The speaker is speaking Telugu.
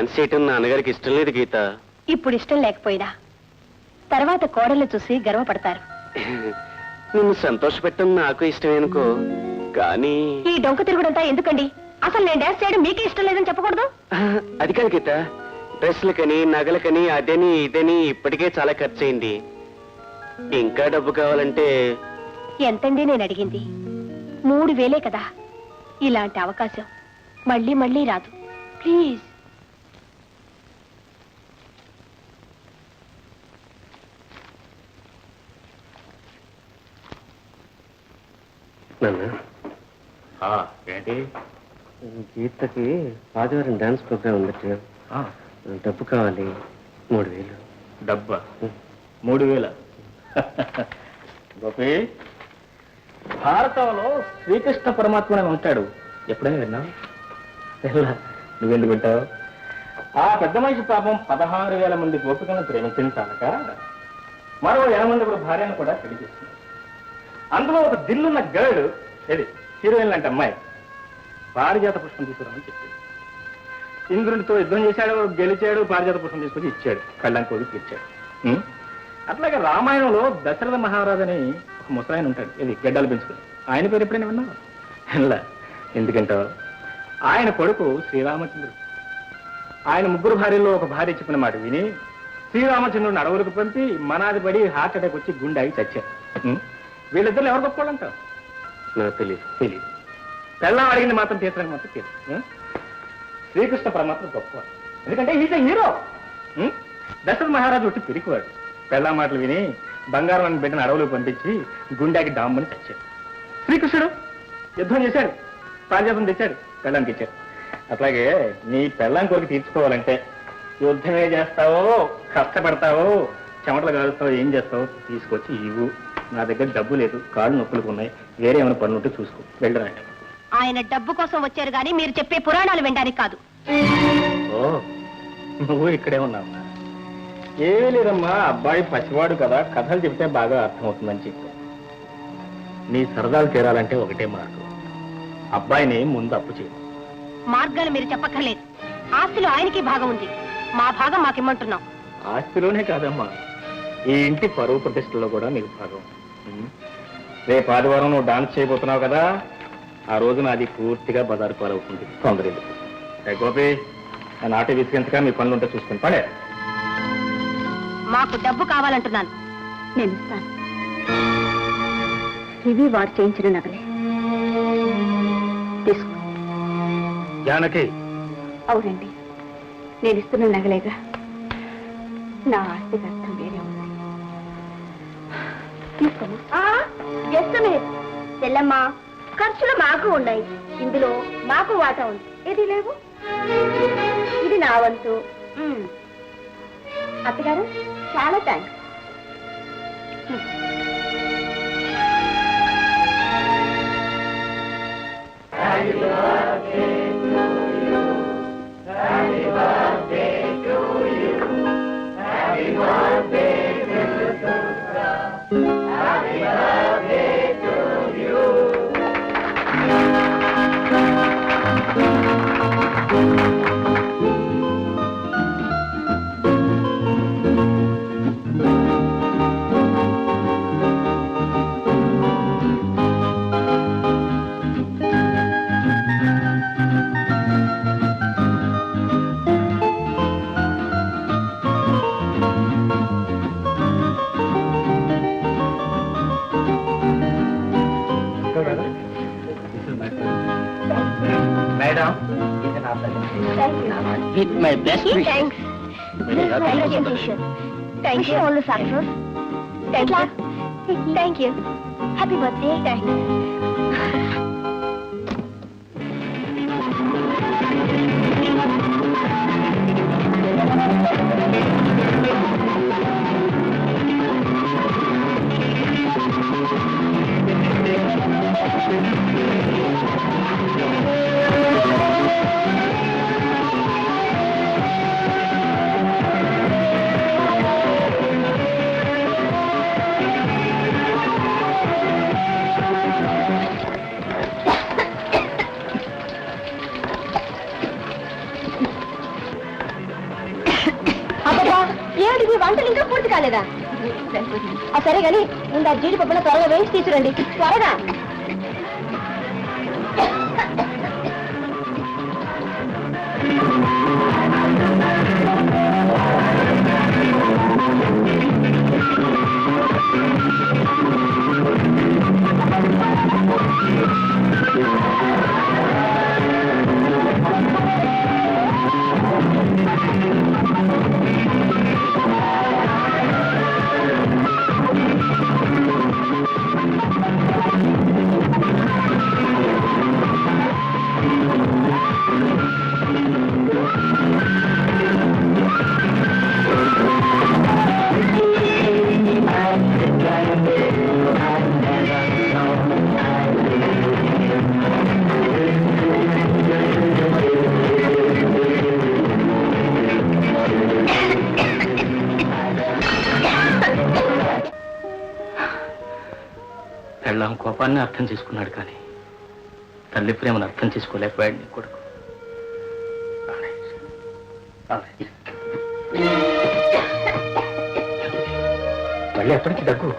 డాన్స్ చేయటం నాన్నగారికి ఇష్టం లేదు గీత. ఇప్పుడు ఇష్టం లేకపోయినా తర్వాత కోడళ్ళు చూసి గర్వపడతారు. నిన్ను సంతోషపెట్టడం నాకు ఇష్టమే అనుకో, కానీ ఈ డొంక తిరుగుడంతా ఎందుకండి? అసలు నేను డాన్స్ చేయడం మీకే ఇష్టం లేదని చెప్పకూడదు. అది కాదు గీత, డ్రెస్లకని నగలకని అదని ఇదని ఇప్పటికే చాలా ఖర్చు అయింది. ఇంకా డబ్బు కావాలంటే ఎంతండి నేను అడిగింది? 3000 కదా. ఇలాంటి అవకాశం మళ్ళీ మళ్ళీ రాదు. ప్లీజ్. ఏంటి? గీతకి ఆదివారం డాన్స్ ప్రోగ్రామ్ ఉంది, డబ్బు కావాలి. 3000. డబ్బా? 3000? గోపి, భారతంలో శ్రీకృష్ణ పరమాత్మనే ఉంటాడు, ఎప్పుడైనా విన్నావు? నువ్వెందుకు వింటావు? ఆ పెద్ద మనిషి పాపం 16,000 మంది గోపికలను ప్రేమించాలక మరో 8 మంది భార్యను కూడా పెళ్లి చేస్తున్నాడు. అందులో ఒక దిల్లున్న గర్ల్, ఏది హీరోయిన్ లాంటి అమ్మాయి, పారిజాత పుష్పం తీసుకురామని చెప్పింది. ఇంద్రుడితో యుద్ధం చేశాడు, గెలిచాడు, పారిజాత పుష్పం తీసుకొచ్చి ఇచ్చాడు, కళ్ళని కోడికి ఇచ్చాడు. అట్లాగే రామాయణంలో దశరథ మహారాజు అని ఒక ముసలాయన ఉంటాడు, ఇది గడ్డాలు పెంచుకుని. ఆయన పేరు ఎప్పుడైనా విన్నావు? ఇలా ఎందుకంటే ఆయన కొడుకు శ్రీరామచంద్రుడు. ఆయన 3 భార్యల్లో ఒక భార్య చెప్పిన మాట విని శ్రీరామచంద్రుడిని అడవులకు పంపి మనాది పడి హార్ట్ అటాక్ వచ్చి గుండె ఆగి చచ్చారు. వీళ్ళిద్దరు ఎవరు గొప్పవాళ్ళంటావు? నాకు తెలియదు. పెళ్ళం అడిగింది మాత్రం తీర్చడానికి మాత్రం తెలియదు. శ్రీకృష్ణ పరమాత్మ గొప్పవాడు, ఎందుకంటే ఈజ్ హీరో. దశరథ మహారాజు ఒట్టి పిరికివాడు. పెళ్ళం మాటలు విని బంగారం అని బిడ్డను అడవులకు పంపించి గుండెకి డామ్మని చచ్చాడు. శ్రీకృష్ణుడు యుద్ధం చేశాడు, పారిజాతం తెచ్చాడు, పెళ్ళానికి ఇచ్చాడు. అట్లాగే నీ పెళ్ళాం కోరిక తీర్చుకోవాలంటే యుద్ధమే చేస్తావో, కష్టపడతావో, చెమటలు కాలుస్తావో, ఏం చేస్తావో తీసుకొచ్చి ఇవ్వు. నా దగ్గర డబ్బు లేదు, కాళ్ళు నొప్పులకు ఉన్నాయి, వేరే ఏమైనా పనులు ఉంటే చూసుకో, వెళ్ళరండి. ఆయన డబ్బు కోసం వచ్చారు కానీ మీరు చెప్పే పురాణాలు వినడానికి కాదు. ఓ, నువ్వు ఇక్కడే ఉన్నావు? ఏమీ లేదమ్మా, అబ్బాయి పసివాడు కదా, కథలు చెప్తే బాగా అర్థమవుతుందని చెప్పి. నీ సరదాలు తీరాలంటే ఒకటే మార్గం, అబ్బాయిని ముందు అప్పు చేయి. మార్గాలు మీరు చెప్పక్కర్లేదు. ఆస్తిలో ఆయనకి భాగం ఉంది, మా భాగం మాకిమ్మంటున్నాం. ఆస్తిలోనే కాదమ్మా, ఈ ఇంటి పరువు ప్రతిష్టలో కూడా నీకు భాగం. రేపు ఆదివారం నువ్వు డాన్స్ చేయబోతున్నావు కదా, ఆ రోజున అది పూర్తిగా బజారు పాలవుతుంది. తొందర గోపి, నేను ఆటో విసిగించగా మీ పనులు ఉంటే చూసుకుని పడే. మాకు డబ్బు కావాలంటున్నాను. నేను ఇస్తాను. ఇవి వారు చేయించిన నగలే, తీసుకో. జానకి? అవునండి, నేను ఇస్తున్న నగలేగా. నా ఆస్తికి అర్థం వేరే ఉంది. తీసుకోమా. తెల్లమ్మా, ఖర్చులు మాకు ఉన్నాయి, ఇందులో మాకు వాటా ఉంది. ఇది లేవు, ఇది నా వంతు. అత్తగారు చాలా thanks. Madam, with my best wishes. Thanks. Thank you. All the success. Thank you. Thank you. Happy birthday. Thanks. వంటలు ఇంకా పూర్తి కాలేదా? సరే గాని ముందు ఆ జీడిపప్పులో త్వరగా వేసి తీసుకురండి, త్వరగా. పెళ్ళాం కోపాన్ని అర్థం చేసుకున్నాడు కానీ తల్లి ప్రేమను అర్థం చేసుకోలేకపోయాడు నీ కొడుకు. మళ్ళీ ఎప్పటికీ దగ్గు?